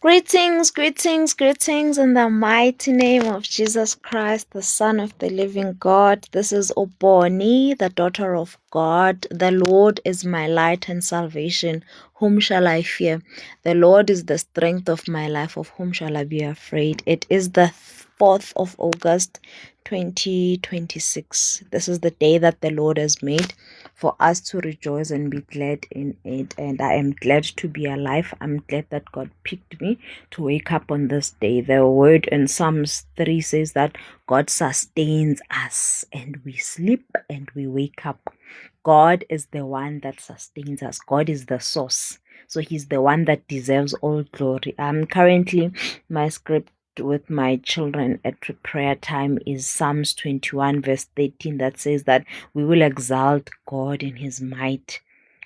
Greetings, greetings, greetings in the mighty name of Jesus Christ, the Son of the living God. This is Oboni, the daughter of God. The Lord is my light and salvation. Whom shall I fear? The Lord is the strength of my life. Of whom shall I be afraid? It is the 4th of August, 2026. This is the day that the Lord has made for us to rejoice and be glad in it. And I am glad to be alive. I'm glad that God picked me to wake up on this day. The word in Psalms 3 says that God sustains us and we sleep and we wake up. God is the one that sustains us. God is the source. So he's the one that deserves all glory. Currently my script with my children at prayer time is Psalms 21 verse 13 that says that we will exalt God in his might.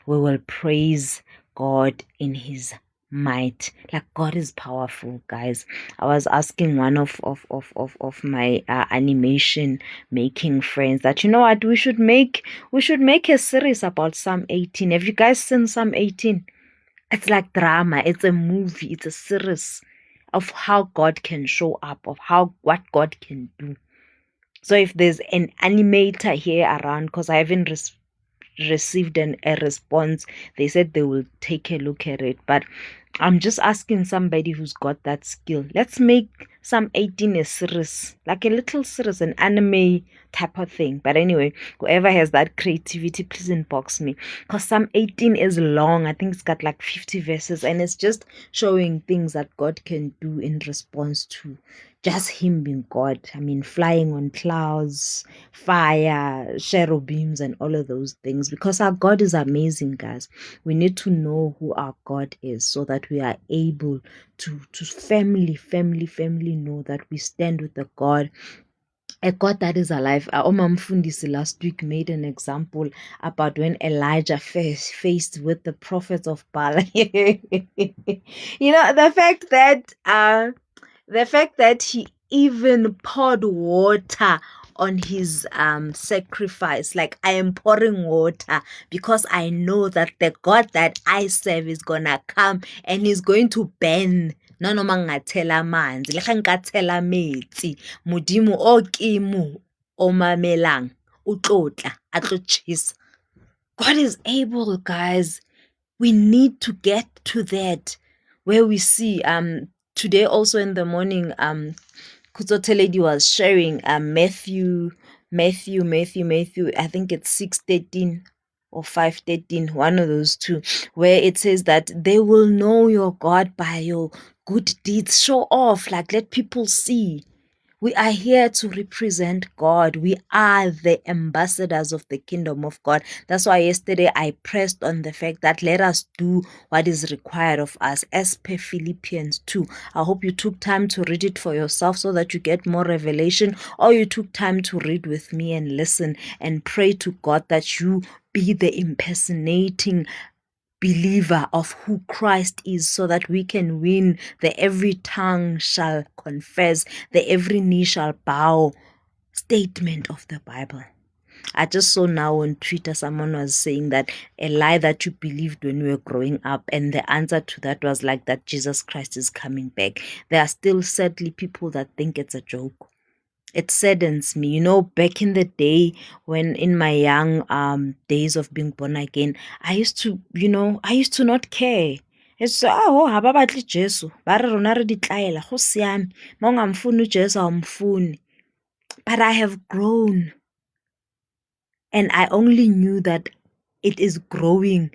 We will praise God in his might. Like, God is powerful, guys. I was asking one of my animation making friends that, you know what, we should make a series about Psalm 18. Have you guys seen Psalm 18? It's like drama. It's a movie. It's a series of how God can show up, of what God can do. So if there's an animator here around, because I haven't received a response, they said they will take a look at it. But I'm just asking somebody who's got that skill. Let's make Psalm 18 a series, like a little series, an anime type of thing. But anyway, whoever has that creativity, please inbox me. Because Psalm 18 is long. I think it's got like 50 verses, and it's just showing things that God can do in response to just him being God. I mean, flying on clouds, fire, cherubims, and all of those things. Because our God is amazing, guys. We need to know who our God is so that we are able to firmly know that we stand with the God, a God that is alive. Omam Fundisi last week made an example about when Elijah faced with the prophets of Baal. You know, the fact that he even poured water on his sacrifice, like, I am pouring water because I know that the God that I serve is gonna come and he's going to burn nanoma ngingathela amanzi le ga nkathela metsi modimo o kimo o mamelang o tlotla a tlo tjhesa. God is able, guys. We need to get to that where we see today also in the morning Kutsote lady was sharing Matthew, I think it's 6:13 or 5:13, one of those two, where it says that they will know your God by your good deeds. Show off, like, let people see. We are here to represent God. We are the ambassadors of the kingdom of God. That's why yesterday I pressed on the fact that let us do what is required of us as per Philippians 2. I hope you took time to read it for yourself so that you get more revelation, or you took time to read with me and listen and pray to God that you be the impersonating believer of who Christ is, so that we can win the every tongue shall confess, the every knee shall bow statement of the Bible. I just saw now on Twitter someone was saying that a lie that you believed when you were growing up, and the answer to that was like that Jesus Christ is coming back. There are still sadly people that think it's a joke. It saddens me. You know, back in the day when in my young days of being born again, I used to not care. It's ha ba batle Jesu, ba re rona re ditlaela go siame, ma o ngamfuni uJesu awumfuni. But I have grown, and I only knew that it is growing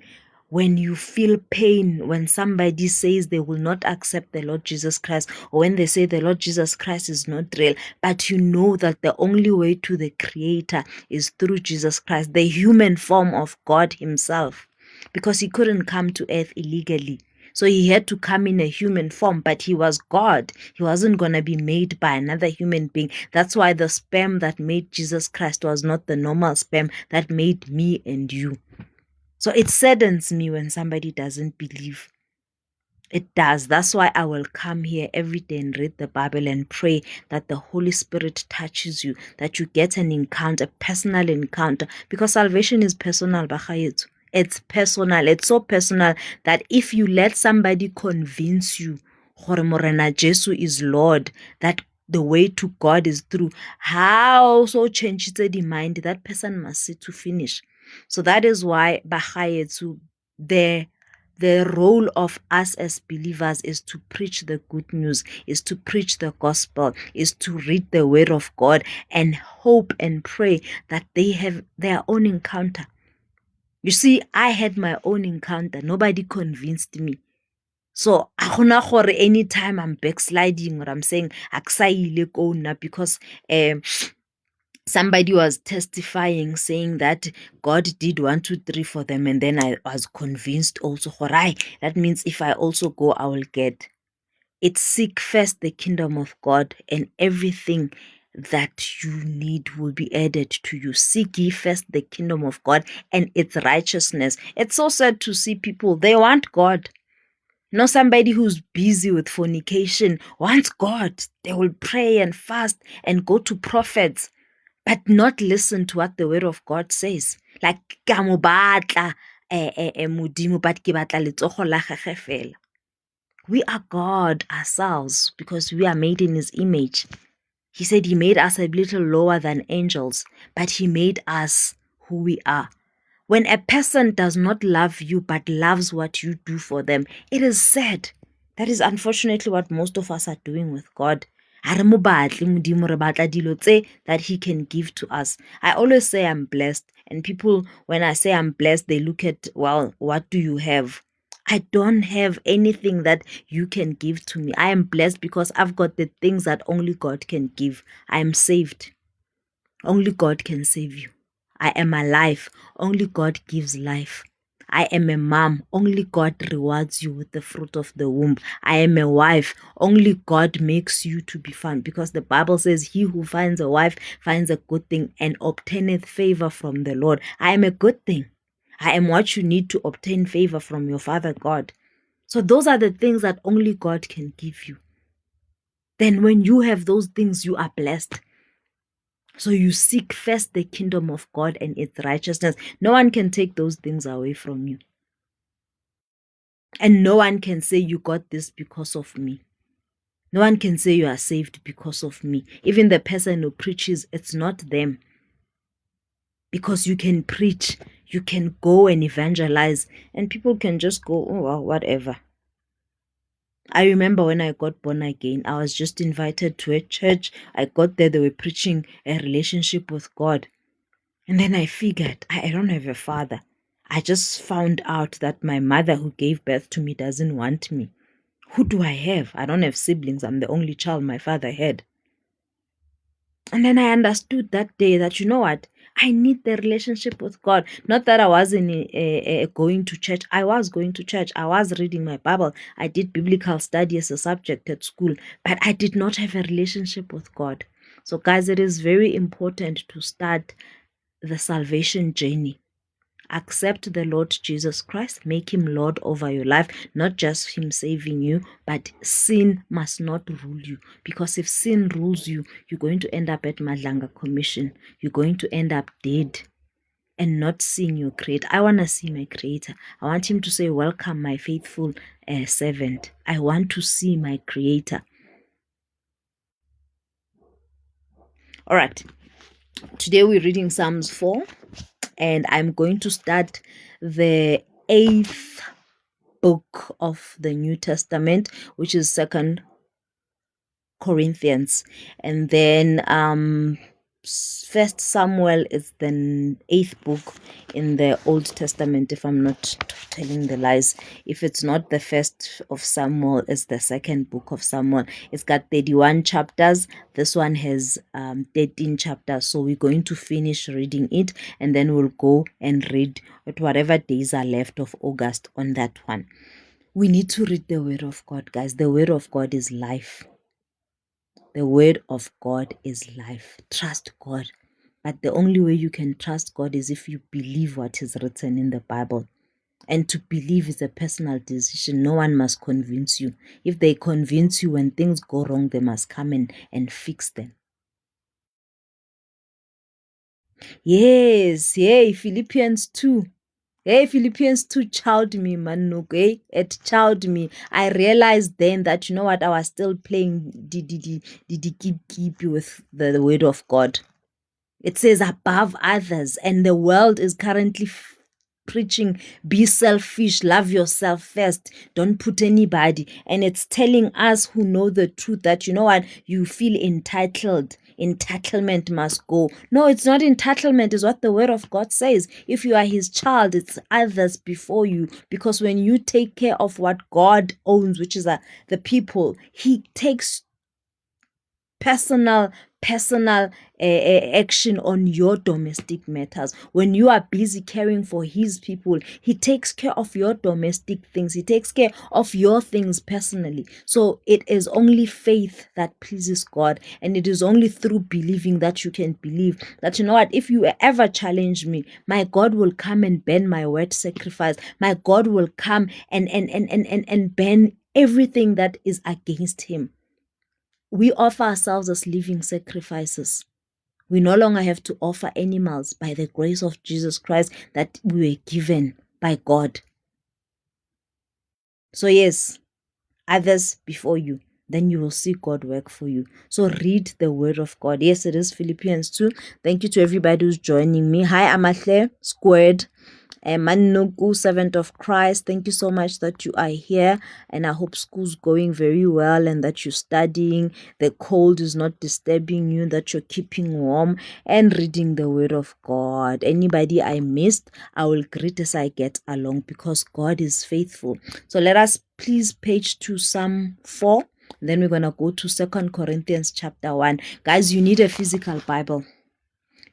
when you feel pain, when somebody says they will not accept the Lord Jesus Christ, or when they say the Lord Jesus Christ is not real, but you know that the only way to the Creator is through Jesus Christ, the human form of God himself, because he couldn't come to earth illegally. So he had to come in a human form, but he was God. He wasn't going to be made by another human being. That's why the sperm that made Jesus Christ was not the normal sperm that made me and you. So it saddens me when somebody doesn't believe. It does. That's why I will come here every day and read the Bible and pray that the Holy Spirit touches you, that you get an encounter, a personal encounter, because salvation is personal. It's personal. It's so personal that if you let somebody convince you gore Morena Jesu is Lord, that the way to God is through. How so change the mind? That person must see to finish. So that is why Bahayetu, the role of us as believers is to preach the good news, is to preach the gospel, is to read the word of God and hope and pray that they have their own encounter. You see, I had my own encounter. Nobody convinced me. So, anytime I'm backsliding or I'm saying, because somebody was testifying saying that God did 1, 2, 3 for them, and then I was convinced also, that means if I also go, I will get. It's seek first the kingdom of God, and everything that you need will be added to you. Seek ye first the kingdom of God and its righteousness. It's so sad to see people, they want God. Not somebody who's busy with fornication wants God. They will pray and fast and go to prophets, but not listen to what the word of God says. Like, ka mo batla modimo, but ke batla letsogo la gagwe fela. We are God ourselves because we are made in his image. He said he made us a little lower than angels, but he made us who we are. When a person does not love you but loves what you do for them, it is sad. That is unfortunately what most of us are doing with God. That he can give to us. I always say I'm blessed, and people, when I say I'm blessed, they look at, well, what do you have? I don't have anything that you can give to me. I am blessed because I've got the things that only God can give. I am saved. Only God can save you. I am alive. Only God gives life. I am a mom. Only God rewards you with the fruit of the womb. I am a wife. Only God makes you to be found, because the Bible says, he who finds a wife finds a good thing and obtaineth favor from the Lord. I am a good thing. I am what you need to obtain favor from your Father God. So those are the things that only God can give you. Then when you have those things, you are blessed. So you seek first the kingdom of God and its righteousness. No one can take those things away from you. And no one can say you got this because of me. No one can say you are saved because of me. Even the person who preaches, it's not them. Because you can preach, you can go and evangelize, and people can just go, oh, well, whatever. I remember when I got born again, I was just invited to a church. I got there, they were preaching a relationship with God. And then I figured, I don't have a father. I just found out that my mother who gave birth to me doesn't want me. Who do I have? I don't have siblings. I'm the only child my father had. And then I understood that day that, you know what? I need the relationship with God. Not that I wasn't going to church. I was going to church. I was reading my Bible. I did biblical study as a subject at school. But I did not have a relationship with God. So guys, it is very important to start the salvation journey. Accept the Lord Jesus Christ. Make him Lord over your life. Not just him saving you, but sin must not rule you. Because if sin rules you, you're going to end up at Madlanga Commission. You're going to end up dead and not seeing your Creator. I want to see my Creator. I want him to say, welcome, my faithful servant. I want to see my Creator. All right. Today we're reading Psalms 4. And I'm going to start the 8th book of the New Testament, which is 2 Corinthians. And then 1 Samuel is the 8th book in the Old Testament, if I'm not telling the lies. If it's not the 1st of Samuel, it's the 2nd book of Samuel. It's got 31 chapters. This one has 13 chapters. So we're going to finish reading it, and then we'll go and read whatever days are left of August on that one. We need to read the Word of God, guys. The Word of God is life. The Word of God is life. Trust God. But the only way you can trust God is if you believe what is written in the Bible. And to believe is a personal decision. No one must convince you. If they convince you when things go wrong, they must come in and fix them. Yes, yay, Philippians 2. Hey, Philippians 2 chowed me, man. Okay, it chowed me. I realized then that, you know what, I was still playing keep with the word of God. It says above others, and the world is currently preaching be selfish, love yourself first, don't put anybody. And it's telling us who know the truth that, you know what, you feel entitled. Entitlement must go. No, it's not entitlement, is what the word of God says. If you are his child, it's others before you, because when you take care of what God owns, which is the people, he takes personal action on your domestic matters. When you are busy caring for his people, he takes care of your domestic things. He takes care of your things personally. So it is only faith that pleases God, and it is only through believing that you can believe that, you know what, if you ever challenge me, my God will come and burn my wet sacrifice. My God will come and burn everything that is against him. We offer ourselves as living sacrifices. We no longer have to offer animals by the grace of Jesus Christ that we were given by God. So yes, others before you, then you will see God work for you. So read the word of God. Yes, it is Philippians 2. Thank you to everybody who's joining me. Hi, Amahle Squared. Manuku, servant of Christ, thank you so much that you are here, and I hope school's going very well and that you're studying, the cold is not disturbing you, that you're keeping warm and reading the word of God. Anybody I missed, I will greet as I get along, because God is faithful. So let us please page to Psalm 4. Then we're going to go to 2 Corinthians chapter 1. Guys, you need a physical Bible.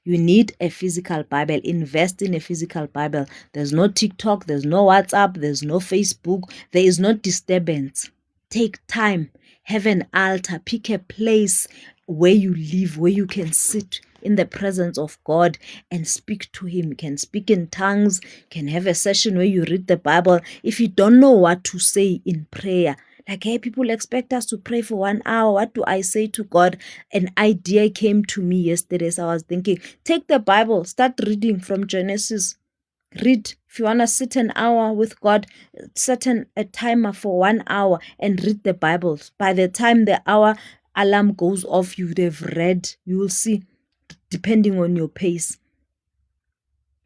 You need a physical Bible. Invest in a physical Bible. There's no TikTok, there's no WhatsApp, there's no Facebook, there is no disturbance. Take time, have an altar, pick a place where you live, where you can sit in the presence of God and speak to him. You can speak in tongues, you can have a session where you read the Bible. If you don't know what to say in prayer, like, hey, people expect us to pray for 1 hour. What do I say to God? An idea came to me yesterday. So I was thinking, take the Bible, start reading from Genesis. Read. If you want to sit an hour with God, set a timer for 1 hour and read the Bible. By the time the hour alarm goes off, you would have read. You will see, depending on your pace.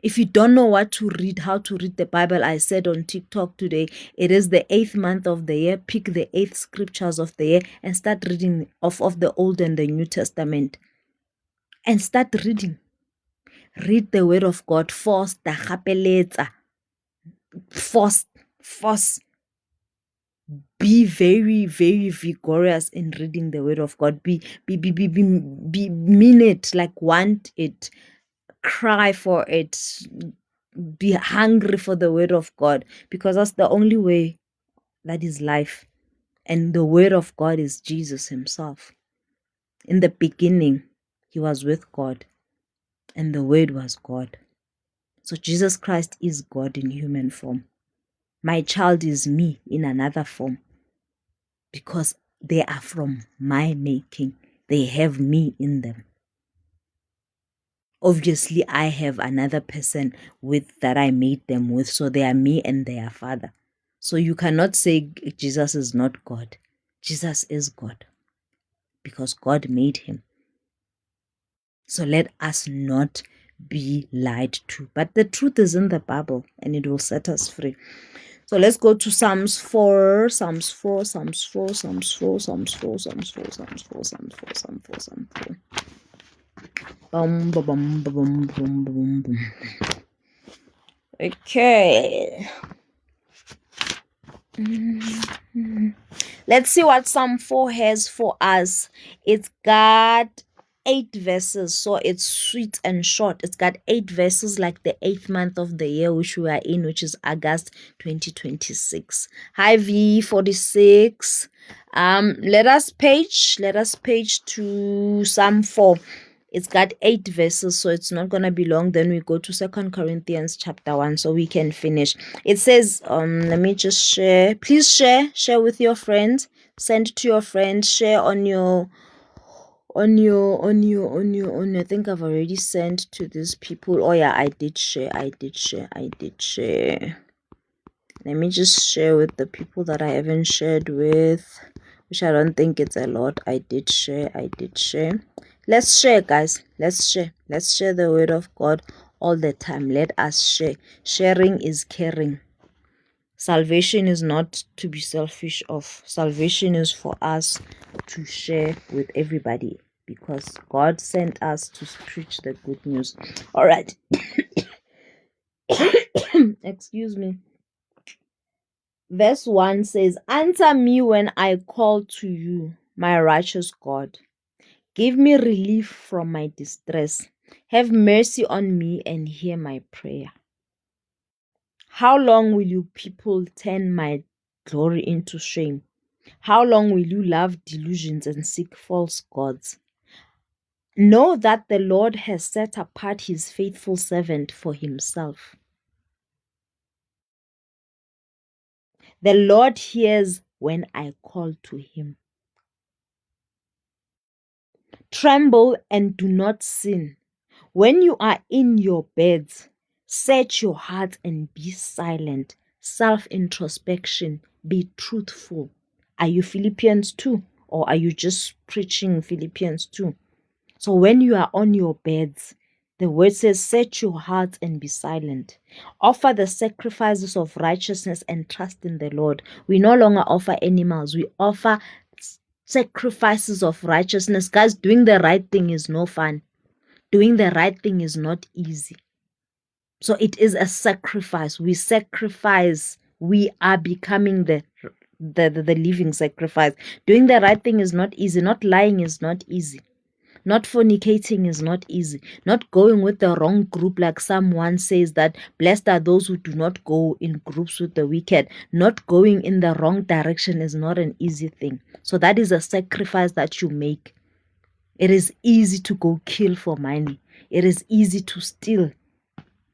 If you don't know what to read, how to read the Bible, I said on TikTok today, it is the 8th month of the year. Pick the 8th scriptures of the year and start reading of the Old and the New Testament. And start reading. Read the word of God. Force. Be very, very vigorous in reading the word of God. Be mean it, like want it. Cry for it, be hungry for the word of God, because that's the only way that is life. And the word of God is Jesus himself. In the beginning, he was with God, and the word was God. So Jesus Christ is God in human form. My child is me in another form, because they are from my making. They have me in them. Obviously, I have another person with that I made them with, so they are me and their father. So you cannot say Jesus is not God. Jesus is God, because God made him. So let us not be lied to. But the truth is in the Bible, and it will set us free. So let's go to Psalms 4, Psalms 4, Psalms 4, Psalms 4, Psalms 4, Psalms 4, Psalms 4, Psalms 4, Psalms 4, Psalms 4. Okay. Let's see what Psalm 4 has for us. It's got 8 verses, so it's sweet and short. It's got 8 verses, like the 8th month of the year which we are in, which is August 2026. Hi V46. Let us page to Psalm 4. It's got 8 verses, so it's not gonna be long. Then we go to 2 Corinthians chapter 1, so we can finish. It says, let me just share. Please share with your friends. Send to your friends. Share on your on your, I think I've already sent to these people. Oh yeah, I did share. Let me just share with the people that I haven't shared with, which I don't think it's a lot. I did share. Let's share, guys. Let's share the word of God all the time. Let us share. Sharing is caring. Salvation is not to be selfish of. Salvation is for us to share with everybody because God sent us to preach the good news. All right. Excuse me. Verse 1 says, "Answer me when I call to you, my righteous God. Give me relief from my distress. Have mercy on me and hear my prayer. How long will you people turn my glory into shame? How long will you love delusions and seek false gods? Know that the Lord has set apart his faithful servant for himself. The Lord hears when I call to him. Tremble and do not sin. When you are in your beds, search your heart and be silent. Self-introspection, be truthful." Are you Philippians 2 or are you just preaching Philippians 2? So when you are on your beds, the word says, "Search your hearts and be silent. Offer the sacrifices of righteousness and trust in the Lord." We no longer offer animals. We offer sacrifices of righteousness. Guys, doing the right thing is no fun. Doing the right thing is not easy. So it is a sacrifice. We sacrifice. We are becoming the living sacrifice. Doing the right thing is not easy. Not lying is not easy. Not fornicating is not easy. Not going with the wrong group, like someone says that blessed are those who do not go in groups with the wicked. Not going in the wrong direction is not an easy thing. So that is a sacrifice that you make. It is easy to go kill for money. It is easy to steal.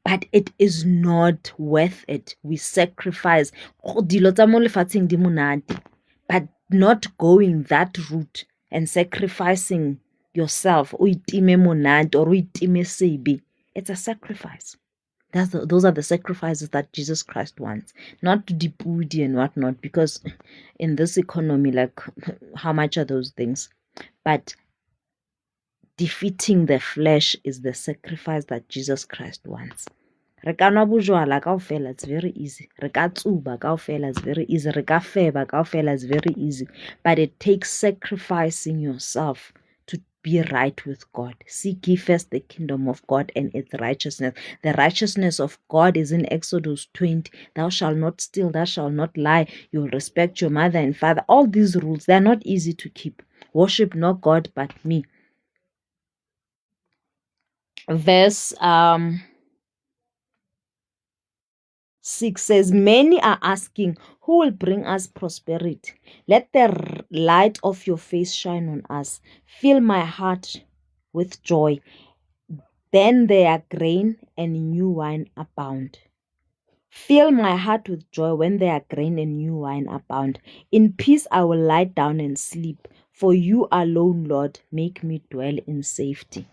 But it is not worth it. We sacrifice. But not going that route and sacrificing yourself. It's a sacrifice. Those are the sacrifices that Jesus Christ wants. Not dipudi and whatnot, because in this economy, like, how much are those things? But defeating the flesh is the sacrifice that Jesus Christ wants. Re ka nwa bojwala kaofela, it's very easy. Re ka tsuba kaofela, it's very easy. Re ka feba kaofela, it's very easy. But it takes sacrificing yourself to be right with God. Seek ye first the kingdom of God and its righteousness. The righteousness of God is in Exodus 20. Thou shalt not steal, thou shalt not lie, you will respect your mother and father. All these rules, they're not easy to keep. Worship not God but me. Verse 6 says, "Many are asking, who will bring us prosperity? Let the light of your face shine on us. Fill my heart with joy. Then their grain and new wine abound." Fill my heart with joy when their grain and new wine abound. In peace I will lie down and sleep. For you alone, Lord, make me dwell in safety.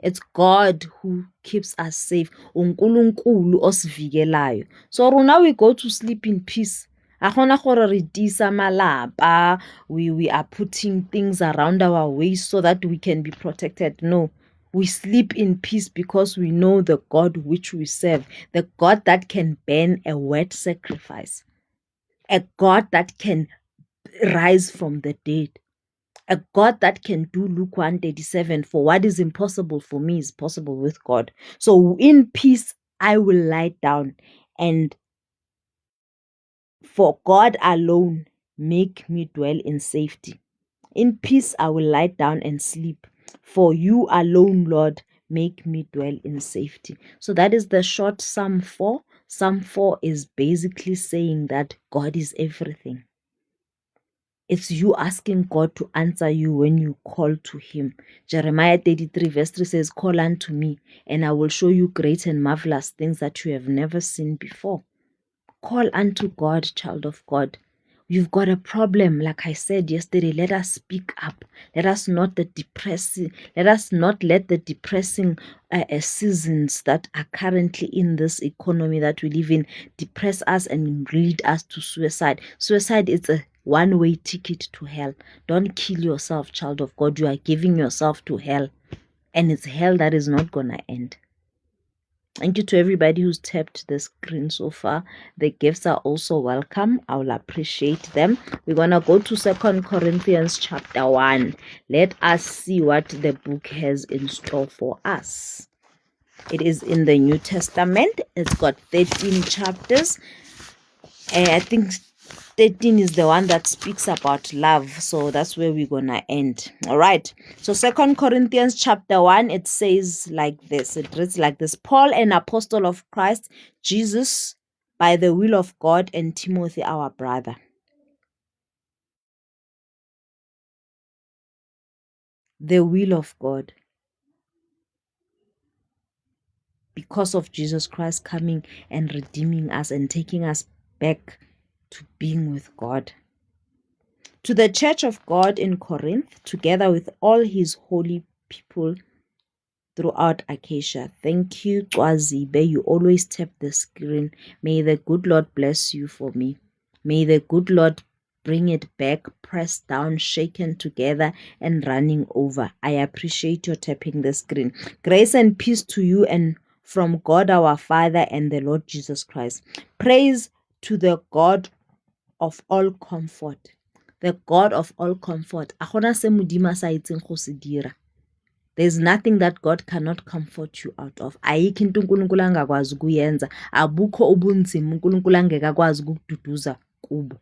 It's God who keeps us safe. uNkulunkulu osivikelayo. So now we go to sleep in peace. We are putting things around our waist so that we can be protected. No. We sleep in peace because we know the God which we serve, the God that can burn a wet sacrifice, a God that can rise from the dead, a God that can do Luke 1:37. For what is impossible for me is possible with God. So in peace I will lie down, and for God alone make me dwell in safety. In peace I will lie down and sleep. For you alone, Lord, make me dwell in safety. So that is the short Psalm 4. Psalm 4 is basically saying that God is everything. It's you asking God to answer you when you call to him. Jeremiah 33 verse 3 says, "Call unto me, and I will show you great and marvelous things that you have never seen before." Call unto God, child of God. You've got a problem, like I said yesterday. Let us speak up. Let us not let the depressing seasons that are currently in this economy that we live in depress us and lead us to suicide. Suicide is a one-way ticket to hell. Don't kill yourself, child of God. You are giving yourself to hell, and it's hell that is not gonna end. Thank you to everybody who's tapped the screen so far. The gifts are also welcome. I will appreciate them. We're going to go to 2 Corinthians chapter 1. Let us see what the book has in store for us. It is in the New Testament. It's got 13 chapters. And I think 13 is the one that speaks about love, so that's where we're gonna end. All right, so 2 Corinthians chapter 1, it says like this. It reads like this: Paul, an apostle of Christ Jesus by the will of God, and Timothy, our brother. The will of God, because of Jesus Christ coming and redeeming us and taking us back to being with God. To the church of God in Corinth, together with all his holy people throughout Acacia. Thank you, Kwazibe. You always tap the screen. May the good Lord bless you for me. May the good Lord bring it back, pressed down, shaken together, and running over. I appreciate your tapping the screen. Grace and peace to you and from God our Father and the Lord Jesus Christ. Praise to the God of all comfort. The God of all comfort. There's nothing that God cannot comfort you out of. Ayikho into uNkulunkulu angakwazi ukuyenza. Abukho ubunzima uNkulunkulu angekakwazi ukukududuza kubo.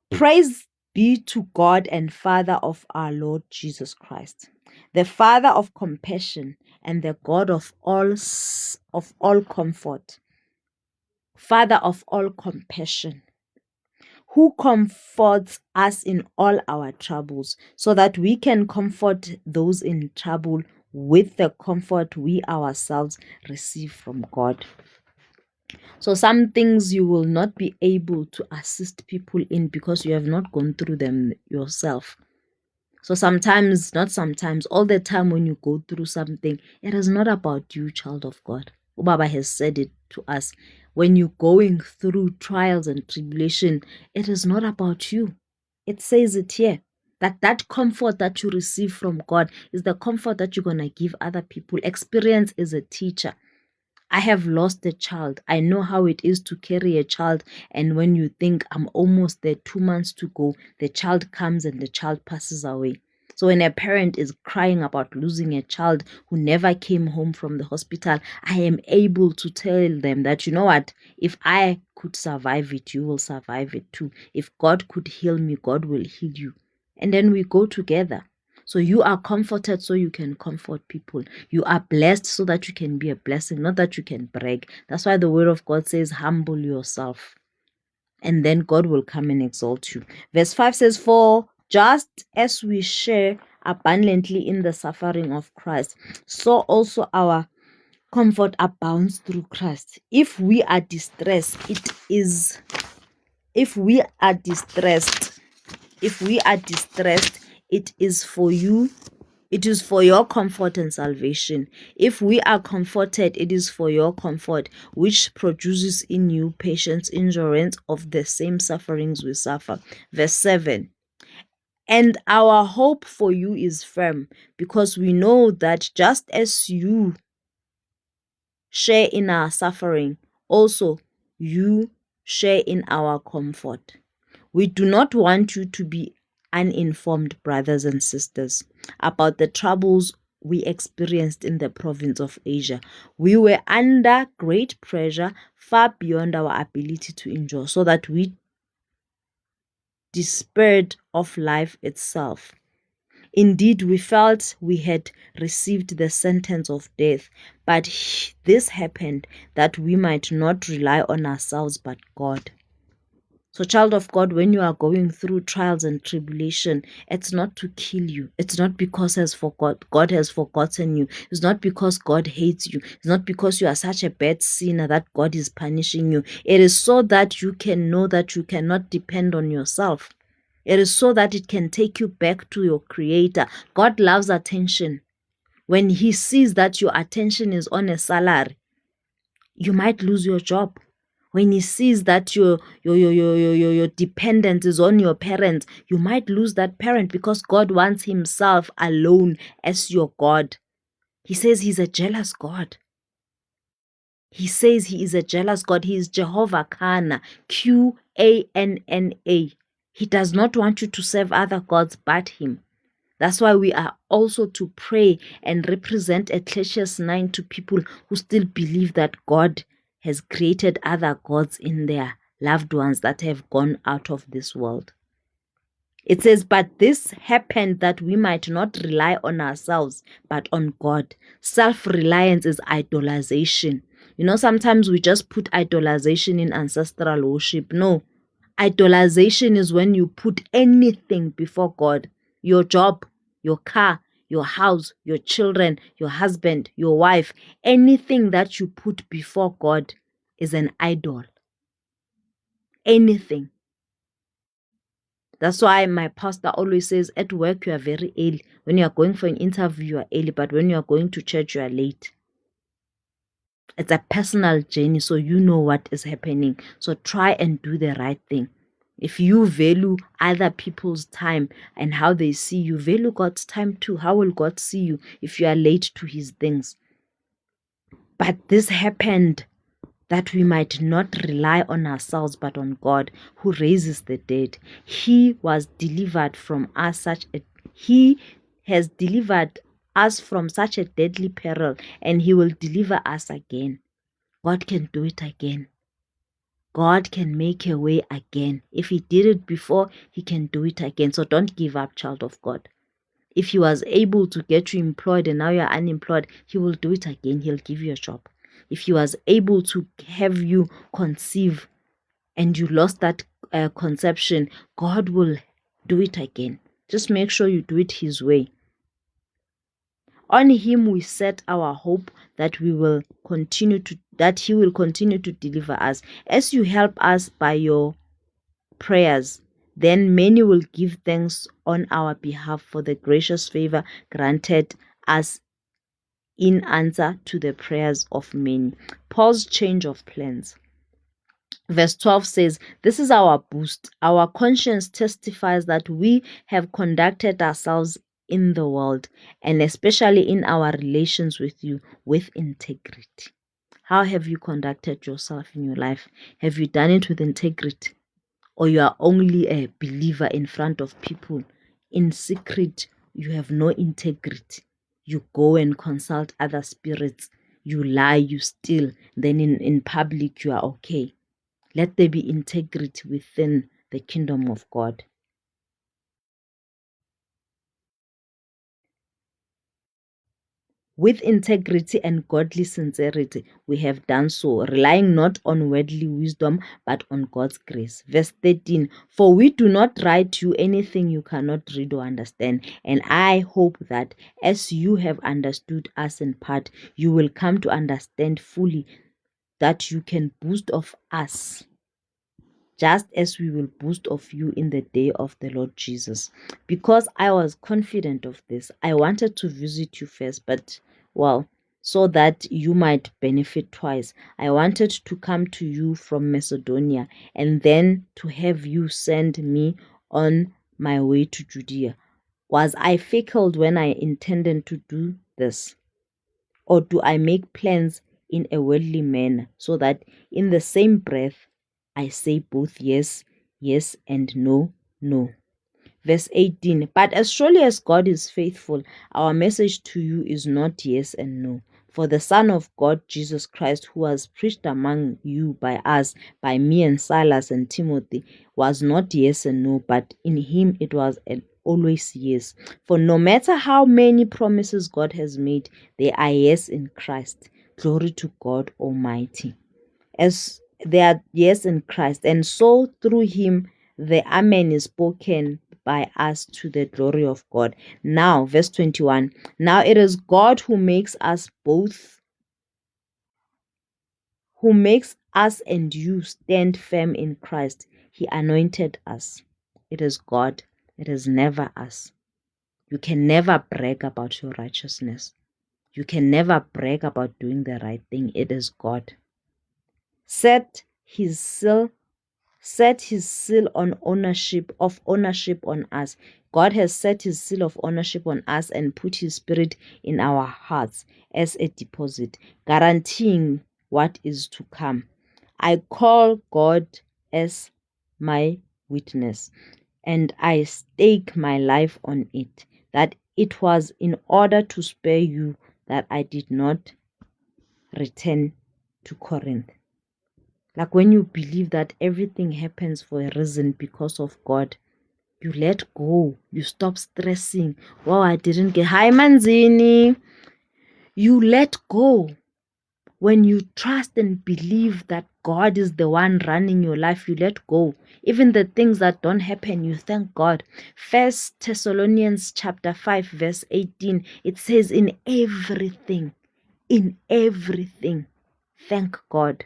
Praise be to God and Father of our Lord Jesus Christ, the Father of compassion and the God of all comfort. Father of all compassion, who comforts us in all our troubles, so that we can comfort those in trouble with the comfort we ourselves receive from God. So some things you will not be able to assist people in because you have not gone through them yourself. So sometimes, not sometimes, all the time when you go through something, it is not about you, child of God. Ubaba has said it to us. When you're going through trials and tribulation, it is not about you. It says it here. That comfort that you receive from God is the comfort that you're going to give other people. Experience is a teacher. I have lost a child. I know how it is to carry a child. And when you think I'm almost there, 2 months to go, the child comes and the child passes away. So when a parent is crying about losing a child who never came home from the hospital, I am able to tell them that, you know what, if I could survive it, you will survive it too. If God could heal me, God will heal you. And then we go together. So you are comforted so you can comfort people. You are blessed so that you can be a blessing, not that you can brag. That's why the word of God says, humble yourself. And then God will come and exalt you. Verse 5 says, for just as we share abundantly in the suffering of Christ, so also our comfort abounds through Christ. If we are distressed, it is for you. It is for your comfort and salvation. If we are comforted, it is for your comfort, which produces in you patience, endurance of the same sufferings we suffer. Verse 7. And our hope for you is firm, because we know that just as you share in our suffering, also you share in our comfort. We do not want you to be uninformed, brothers and sisters, about the troubles we experienced in the province of Asia. We were under great pressure, far beyond our ability to endure, so that we despaired of life itself. Indeed, we felt we had received the sentence of death, but this happened that we might not rely on ourselves but God. So, child of God, when you are going through trials and tribulation, it's not to kill you. It's not because God has forgotten you. It's not because God hates you. It's not because you are such a bad sinner that God is punishing you. It is so that you can know that you cannot depend on yourself. It is so that it can take you back to your Creator. God loves attention. When He sees that your attention is on a salary, you might lose your job. When He sees that your dependence is on your parent, you might lose that parent, because God wants Himself alone as your God. He says He's a jealous God. He says He is a jealous God. He is Jehovah Kana, Qanna. He does not want you to serve other gods but Him. That's why we are also to pray and represent Ecclesiastes 9 to people who still believe that God has created other gods in their loved ones that have gone out of this world. It says, but this happened that we might not rely on ourselves, but on God. Self-reliance is idolization. You know, sometimes we just put idolization in ancestral worship. No, idolization is when you put anything before God. Your job, your car, your house, your children, your husband, your wife, anything that you put before God is an idol. Anything. That's why my pastor always says, at work you are very early. When you are going for an interview, you are early, but when you are going to church, you are late. It's a personal journey, so you know what is happening. So try and do the right thing. If you value other people's time and how they see you, value God's time too. How will God see you if you are late to His things? But this happened that we might not rely on ourselves but on God, who raises the dead. He was delivered from us He has delivered us from such a deadly peril, and He will deliver us again. God can do it again. God can make a way again. If He did it before, He can do it again. So don't give up, child of God. If He was able to get you employed and now you're unemployed, He will do it again. He'll give you a job. If He was able to have you conceive and you lost that conception, God will do it again. Just make sure you do it His way. On Him we set our hope that He will continue to deliver us. As you help us by your prayers, then many will give thanks on our behalf for the gracious favor granted us in answer to the prayers of many. Paul's change of plans. Verse 12 says, this is our boost. Our conscience testifies that we have conducted ourselves in the world, and especially in our relations with you, with integrity. How have you conducted yourself in your life? Have you done it with integrity? Or you are only a believer in front of people? In secret, you have no integrity. You go and consult other spirits. You lie, you steal. Then in public, you are okay. Let there be integrity within the kingdom of God. With integrity and godly sincerity, we have done so, relying not on worldly wisdom, but on God's grace. Verse 13, for we do not write to you anything you cannot read or understand, and I hope that as you have understood us in part, you will come to understand fully, that you can boast of us, just as we will boast of you in the day of the Lord Jesus. Because I was confident of this, I wanted to visit you first, but, well, so that you might benefit twice. I wanted to come to you from Macedonia, and then to have you send me on my way to Judea. Was I fickle when I intended to do this? Or do I make plans in a worldly manner, so that in the same breath I say both yes, yes, and no, no? Verse 18, but as surely as God is faithful, our message to you is not yes and no. For the Son of God, Jesus Christ, who was preached among you by us, by me and Silas and Timothy, was not yes and no, but in Him it was always yes. For no matter how many promises God has made, they are yes in Christ. Glory to God Almighty. As They are yes in Christ. And so through him, the Amen is spoken by us to the glory of God. Now, verse 21. Now it is God who makes us and you stand firm in Christ. He anointed us. It is God. It is never us. You can never brag about your righteousness. You can never brag about doing the right thing. It is God. Set his seal on ownership on us. God has set his seal of ownership on us and put his spirit in our hearts as a deposit, guaranteeing what is to come. I call God as my witness, and I stake my life on it, that it was in order to spare you that I did not return to Corinth. Like when you believe that everything happens for a reason because of God, you let go. You stop stressing. Wow, I didn't get. Hi, Manzini. You let go. When you trust and believe that God is the one running your life, you let go. Even the things that don't happen, you thank God. First Thessalonians chapter 5, verse 18, it says, in everything, thank God.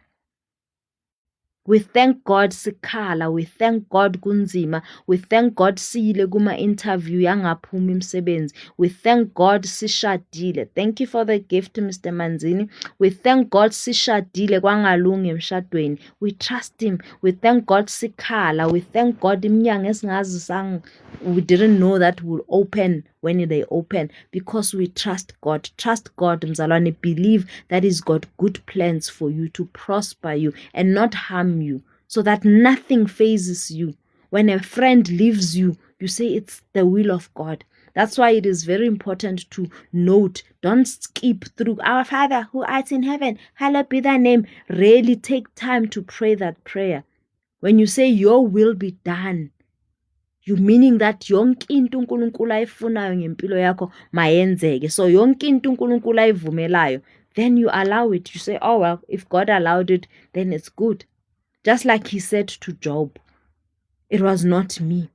We thank God sikhala, we thank God kunzima, we thank God siyile kuma interview yangaphuma imsebenzi, we thank God sishadile. Thank you for the gift, Mr. Manzini. We thank God sishadile kwangalungi emshadweni. We trust him. We thank God sikhala, we thank God iminyango esingazi we didn't know that will open when they open, because we trust God. Trust God, mzalwane. Believe that he's got good plans for you to prosper you and not harm you, so that nothing phases you. When a friend leaves you, you say it's the will of God. That's why it is very important to note. Don't skip through our Father who art in heaven, hallowed be thy name. Really take time to pray that prayer. When you say your will be done, you meaning that yonke into uNkulunkulu ayifunayo ngempilo yakho mayenzeke. So yonke into uNkulunkulu ayivumelayo, then you allow it. You say, oh well, if God allowed it, then it's good. Just like he said to Job, it was not me,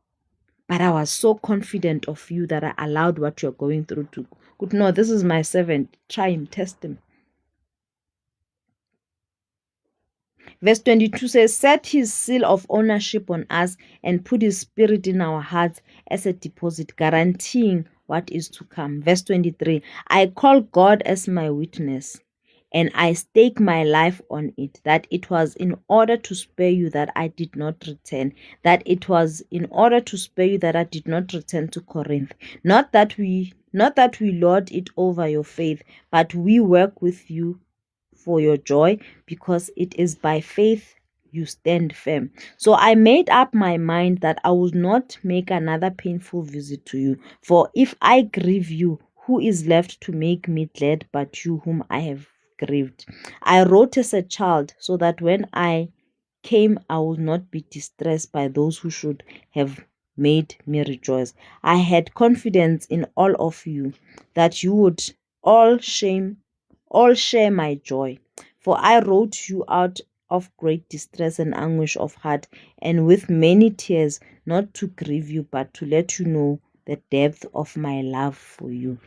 but I was so confident of you that I allowed what you're going through to good. No, this is my servant. Try him, test him. Verse 22 says, set his seal of ownership on us and put his spirit in our hearts as a deposit, guaranteeing what is to come. Verse 23, I call God as my witness, and I stake my life on it, that it was in order to spare you that I did not return, to Corinth. Not that we lord it over your faith, but we work with you for your joy, because it is by faith you stand firm. So I made up my mind that I would not make another painful visit to you. For if I grieve you, who is left to make me glad but you whom I have grieved? I wrote as a child, so that when I came I would not be distressed by those who should have made me rejoice. I had confidence in all of you, that you would all share my joy. For I wrote you out of great distress and anguish of heart, and with many tears, not to grieve you, but to let you know the depth of my love for you.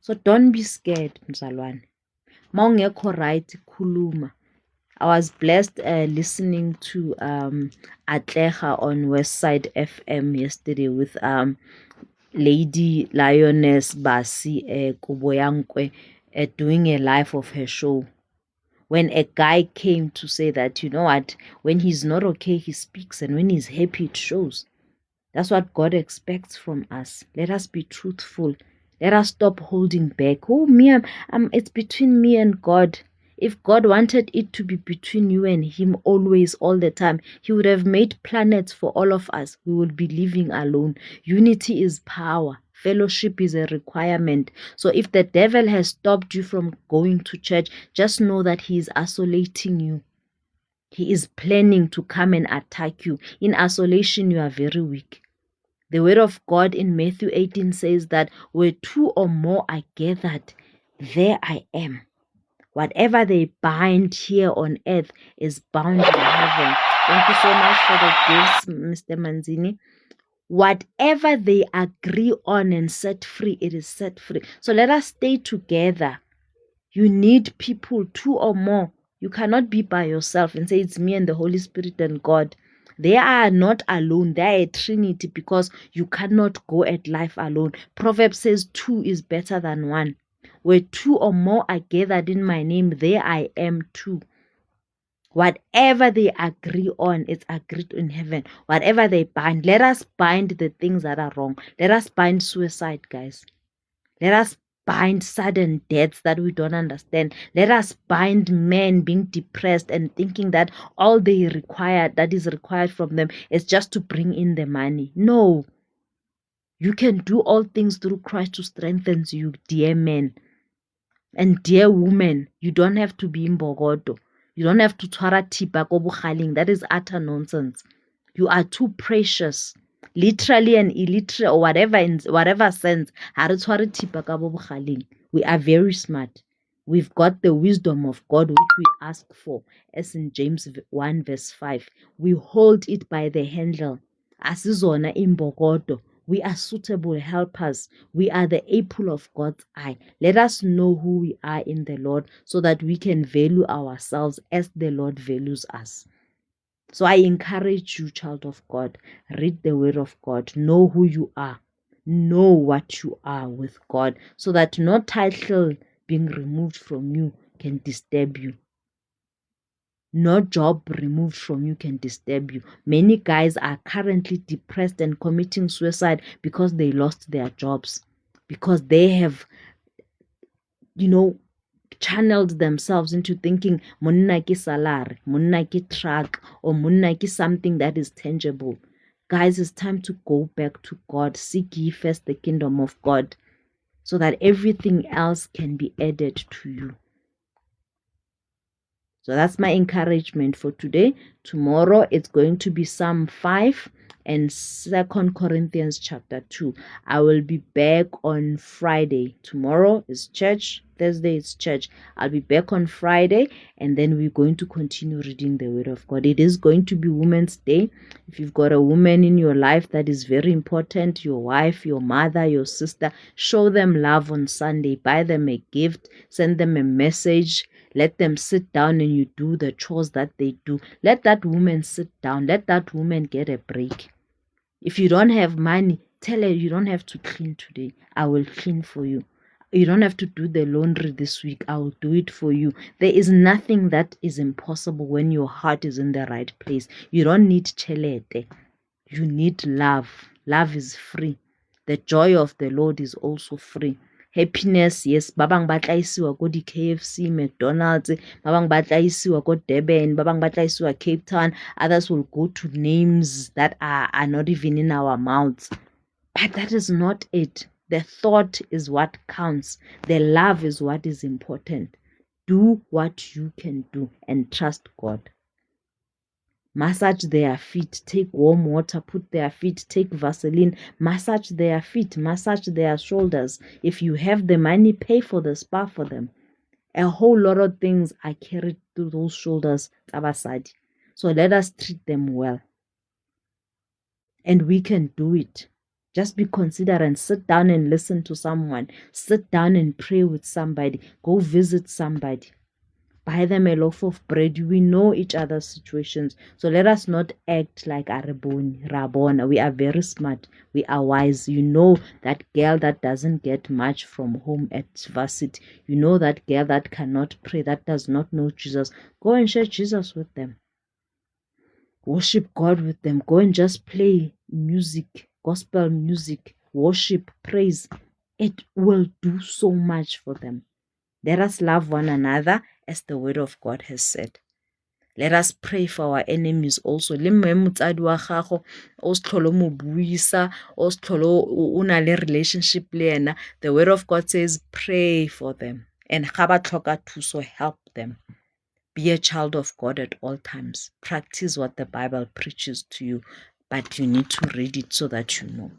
So don't be scared, mzalwane. Mawungekho right, khuluma. I was blessed listening to Atleha on Westside FM yesterday with Lady Lioness Basi Kuboyankwe doing a live of her show. When a guy came to say that, you know what, when he's not okay, he speaks, and when he's happy, it shows. That's what God expects from us. Let us be truthful. Let us stop holding back. Oh, me, it's between me and God. If God wanted it to be between you and him always, all the time, he would have made planets for all of us. We would be living alone. Unity is power. Fellowship is a requirement. So if the devil has stopped you from going to church, just know that he is isolating you. He is planning to come and attack you. In isolation, you are very weak. The word of God in Matthew 18 says that where two or more are gathered, there I am. Whatever they bind here on earth is bound in heaven. Thank you so much for the gifts, Mr. Manzini. Whatever they agree on and set free, it is set free. So let us stay together. You need people, 2 or more. You cannot be by yourself and say it's me and the Holy Spirit and God. They are not alone. They are a trinity because you cannot go at life alone. Proverbs says 2 is better than 1. Where 2 or more are gathered in my name, there I am too. Whatever they agree on, it's agreed in heaven. Whatever they bind, let us bind the things that are wrong. Let us bind suicide, guys. Let us bind sudden deaths that we don't understand. Let us bind men being depressed and thinking that all that is required from them is just to bring in the money. No. You can do all things through Christ who strengthens you, dear men. And dear women, you don't have to be in Bogoto. You don't have to twara tipa ko bukhaling. That is utter nonsense. You are too precious. Literally and illiterate or whatever in whatever sense. We are very smart. We've got the wisdom of God which we ask for, as in James 1 verse 5. We hold it by the handle. Asizona imbokodo. We are suitable helpers. We are the apple of God's eye. Let us know who we are in the Lord so that we can value ourselves as the Lord values us. So I encourage you, child of God, read the word of God. Know who you are. Know what you are with God so that no title being removed from you can disturb you. No job removed from you can disturb you. Many guys are currently depressed and committing suicide because they lost their jobs. Because they have, channeled themselves into thinking monna ke salary, monna ke truck, or monna ke something that is tangible. Guys, it's time to go back to God. Seek ye first the kingdom of God so that everything else can be added to you. So that's my encouragement for today. Tomorrow it's going to be Psalm 5 and 2 Corinthians chapter 2. I will be back on Friday. Tomorrow is church. Thursday is church. I'll be back on Friday and then we're going to continue reading the word of God. It is going to be Women's Day. If you've got a woman in your life that is very important, your wife, your mother, your sister, show them love on Sunday. Buy them a gift. Send them a message. Let them sit down and you do the chores that they do. Let that woman sit down. Let that woman get a break. If you don't have money, tell her you don't have to clean today. I will clean for you. You don't have to do the laundry this week. I will do it for you. There is nothing that is impossible when your heart is in the right place. You don't need chelete. You need love. Love is free. The joy of the Lord is also free. Happiness, yes, babang batla isiwa ko di KFC, McDonald's, babang batla isiwa ko Durban, babang batla isiwa Cape Town. Others will go to names that are not even in our mouths. But that is not it. The thought is what counts. The love is what is important. Do what you can do and trust God. Massage their feet, take warm water, put their feet, take Vaseline, massage their feet, massage their shoulders. If you have the money, pay for the spa for them. A whole lot of things are carried through those shoulders. So let us treat them well. And we can do it. Just be considerate. Sit down and listen to someone. Sit down and pray with somebody. Go visit somebody. Buy them a loaf of bread. We know each other's situations. So let us not act like Rabona. We are very smart. We are wise. You know that girl that doesn't get much from home at varsity. You know that girl that cannot pray, that does not know Jesus. Go and share Jesus with them. Worship God with them. Go and just play music, gospel music, worship, praise. It will do so much for them. Let us love one another as the word of God has said. Let us pray for our enemies also. Le motsadi wa gago o se tlhole mo buisa, o se tlhole o na le relationship le ena. The word of God says pray for them and ga ba tlhoka thuso, help them. Be a child of God at all times. Practice what the Bible preaches to you, but you need to read it so that you know.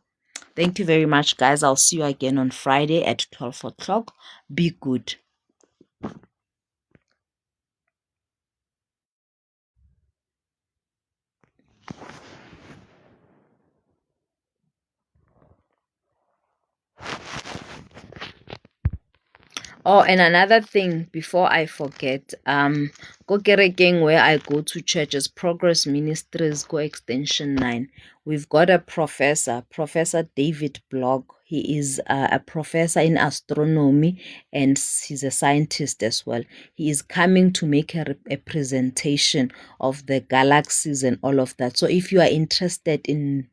Thank you very much, guys. I'll see you again on Friday at 12 o'clock. Be good. Oh, and another thing before I forget, go kerekeng where I go to church is Progress Ministries, go extension 9. We've got a professor, Professor David Block. He is a professor in astronomy and he's a scientist as well. He is coming to make a presentation of the galaxies and all of that. So if you are interested in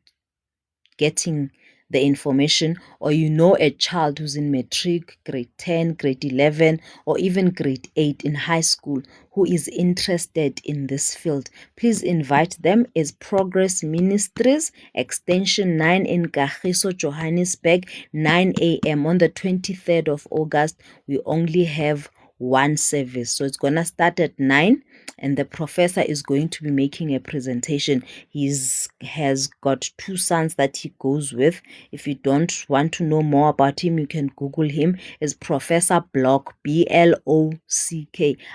getting the information, or you know a child who's in matric, grade 10, grade 11, or even grade 8 in high school who is interested in this field, please invite them. As Progress Ministries, extension 9 in Kagiso, Johannesburg, 9 a.m. on the 23rd of August. We only have one service, so it's gonna start at 9, and the professor is going to be making a presentation. He has got 2 sons that he goes with. If you don't want to know more about him, you can Google him. It's Professor Block, Block.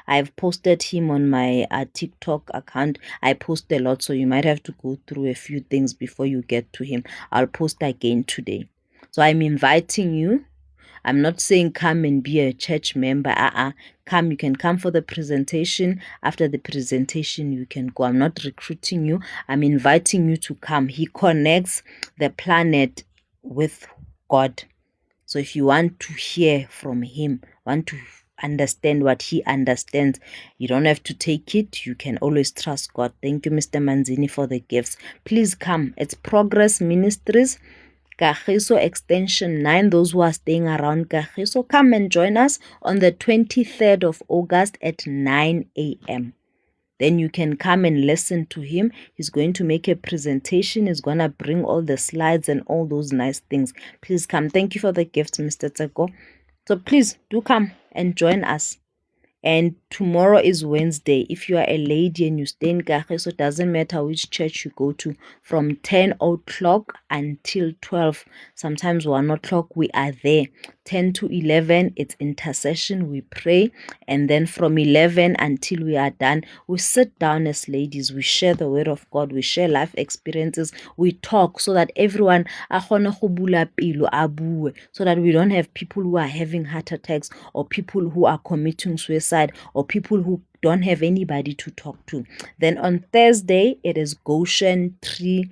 I've posted him on my TikTok account. I post a lot, so you might have to go through a few things before you get to him. I'll post again today. So I'm inviting you. I'm not saying come and be a church member. Come, you can come for the presentation. After the presentation, you can go. I'm not recruiting you. I'm inviting you to come. He connects the planet with God. So if you want to hear from him, want to understand what he understands, you don't have to take it. You can always trust God. Thank you, Mr. Manzini, for the gifts. Please come. It's Progress Ministries, Kagiso extension 9. Those who are staying around Kagiso, come and join us on the 23rd of August at 9 a.m. Then you can come and listen to him. He's going to make a presentation. He's going to bring all the slides and all those nice things. Please come. Thank you for the gifts, Mr. Tseko. So please do come and join us. And tomorrow is Wednesday. If you are a lady and you stay in Kagiso, it doesn't matter which church you go to, from 10 o'clock until 12, sometimes 1 o'clock, we are there. 10 to 11, it's intercession, we pray. And then from 11 until we are done, we sit down as ladies, we share the word of God, we share life experiences, we talk so that everyone a kgone go bula pelo a bue, so that we don't have people who are having heart attacks, or people who are committing suicide, or people who don't have anybody to talk to. Then on Thursday, it is Goshen Tree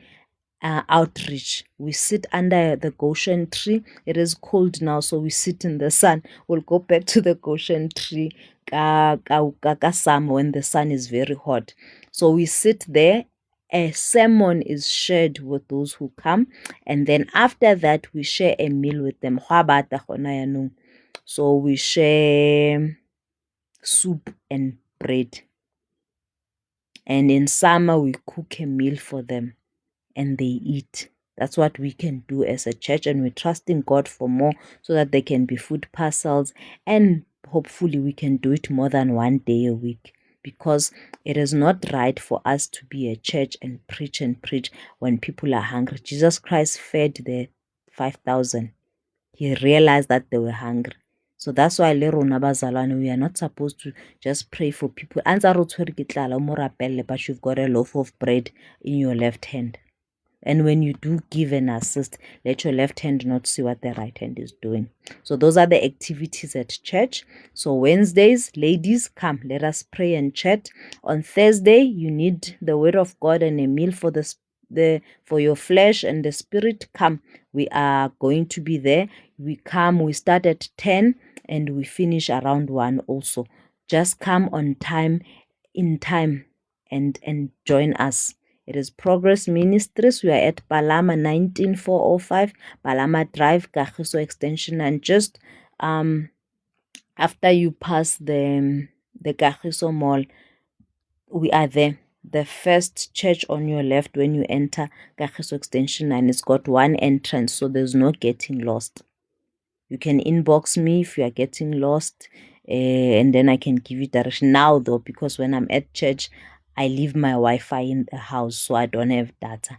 outreach. We sit under the Goshen tree. It is cold now, so we sit in the sun. We'll go back to the Goshen tree summer when the sun is very hot. So we sit there. A sermon is shared with those who come, and then after that we share a meal with them. So we share soup and bread, and in summer we cook a meal for them and they eat. That's what we can do as a church, and we're trusting God for more so that there can be food parcels, and hopefully we can do it more than 1 day a week, because it is not right for us to be a church and preach when people are hungry. Jesus Christ fed the 5,000. He realized that they were hungry. So that's why le rona bazalwane, we are not supposed to just pray for people. But you've got a loaf of bread in your left hand. And when you do give and assist, let your left hand not see what the right hand is doing. So those are the activities at church. So Wednesdays, ladies, come, let us pray and chat. On Thursday, you need the word of God and a meal for for your flesh and the spirit. Come, we are going to be there. We come, we start at 10 and we finish around 1 also. Just come on time, in time, and join us. It is Progress Ministries. We are at Palama 19405, Palama Drive, Kagiso Extension, and just after you pass the Kagiso Mall, we are there. The first church on your left when you enter Kagiso Extension, and it's got one entrance, so there's no getting lost. You can inbox me if you are getting lost, and then I can give you direction. Now though, because when I'm at church, I leave my Wi-Fi in the house, so I don't have data.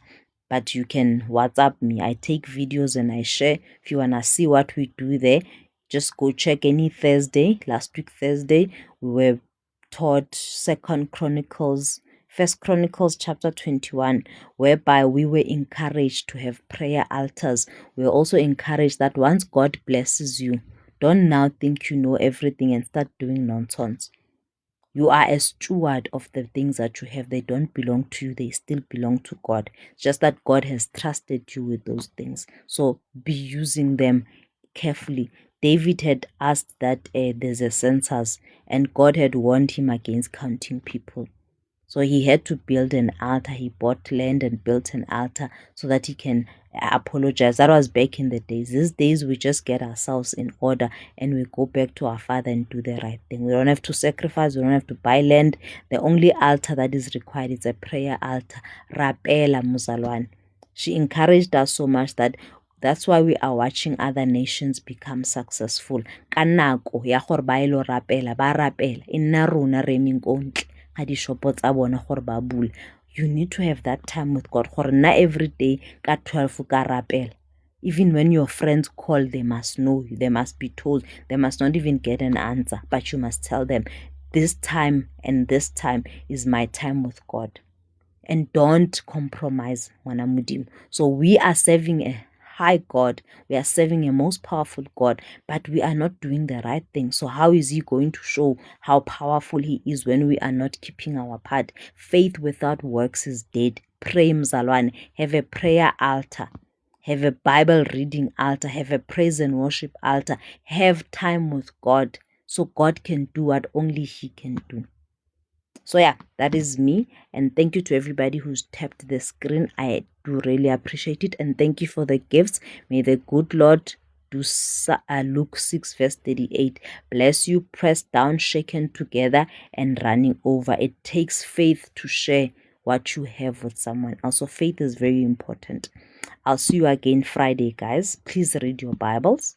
But you can WhatsApp me. I take videos and I share. If you want to see what we do there, just go check any Thursday. Last week Thursday, we were taught 2 Chronicles First Chronicles chapter 21, whereby we were encouraged to have prayer altars. We were also encouraged that once God blesses you, don't now think you know everything and start doing nonsense. You are a steward of the things that you have. They don't belong to you. They still belong to God. It's just that God has trusted you with those things. So be using them carefully. David had asked that there's a census, and God had warned him against counting people. So he had to build an altar. He bought land and built an altar so that he can apologize. That was back in the days. These days we just get ourselves in order and we go back to our Father and do the right thing. We don't have to sacrifice. We don't have to buy land. The only altar that is required is a prayer altar. Rapela Muzalwan. She encouraged us so much that that's why we are watching other nations become successful. Kanako ya gore ba ilo rapela ba rapela inna rona re minkontle. You need to have that time with God. Every day ka 12 ka rapela. Even when your friends call, they must know you. They must be told. They must not even get an answer. But you must tell them, this time and this time is my time with God. And don't compromise. So we are serving a high God. We are serving a most powerful God, but we are not doing the right thing. So how is he going to show how powerful he is when we are not keeping our part? Faith without works is dead. Pray mzalwane. Have a prayer altar. Have a Bible reading altar. Have a praise and worship altar. Have time with God so God can do what only he can do. So yeah, that is me, and thank you to everybody who's tapped the screen. I do really appreciate it, and thank you for the gifts. May the good Lord do Luke 6 verse 38 bless you, pressed down, shaken together, and running over. It takes faith to share what you have with someone. Also, faith is very important. I'll see you again Friday, guys. Please read your Bibles.